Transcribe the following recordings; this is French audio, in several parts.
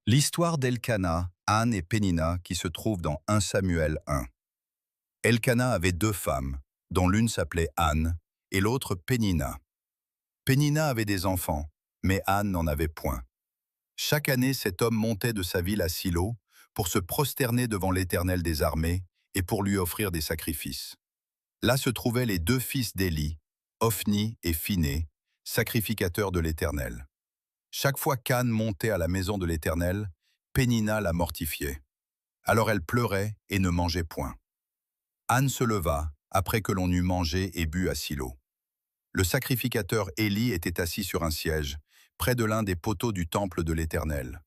L'histoire d'Elkana, Anne et Pénina qui se trouve dans 1 Samuel 1. Elkana avait 2 femmes, dont l'une s'appelait Anne et l'autre Pénina. Pénina avait des enfants, mais Anne n'en avait point. Chaque année, cet homme montait de sa ville à Silo pour se prosterner devant l'Éternel des armées et pour lui offrir des sacrifices. Là se trouvaient les 2 fils d'Élie, Ophni et Phiné, sacrificateurs de l'Éternel. Chaque fois qu'Anne montait à la maison de l'Éternel, Pénina la mortifiait. Alors elle pleurait et ne mangeait point. Anne se leva, après que l'on eut mangé et bu à Silo. Le sacrificateur Élie était assis sur un siège, près de l'un des poteaux du temple de l'Éternel.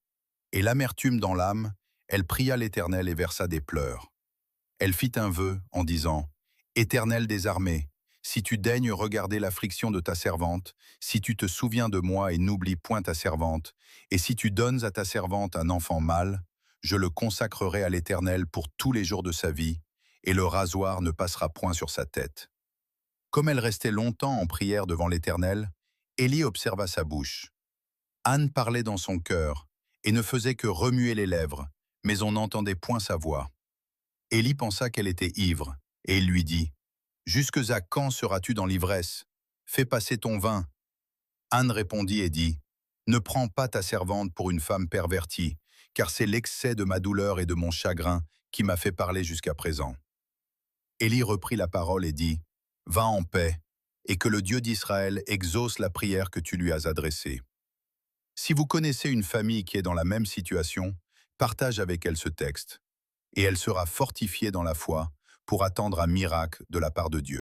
Et l'amertume dans l'âme, elle pria l'Éternel et versa des pleurs. Elle fit un vœu en disant « Éternel des armées, si tu daignes regarder l'affliction de ta servante, si tu te souviens de moi et n'oublies point ta servante, et si tu donnes à ta servante un enfant mâle, je le consacrerai à l'Éternel pour tous les jours de sa vie, et le rasoir ne passera point sur sa tête. » Comme elle restait longtemps en prière devant l'Éternel, Élie observa sa bouche. Anne parlait dans son cœur, et ne faisait que remuer les lèvres, mais on n'entendait point sa voix. Élie pensa qu'elle était ivre, et il lui dit « Jusque à quand seras-tu dans l'ivresse? Fais passer ton vin. » Anne répondit et dit « Ne prends pas ta servante pour une femme pervertie, car c'est l'excès de ma douleur et de mon chagrin qui m'a fait parler jusqu'à présent. » Élie reprit la parole et dit « Va en paix, et que le Dieu d'Israël exauce la prière que tu lui as adressée. Si vous connaissez une famille qui est dans la même situation, partage avec elle ce texte, et elle sera fortifiée dans la foi pour attendre un miracle de la part de Dieu. »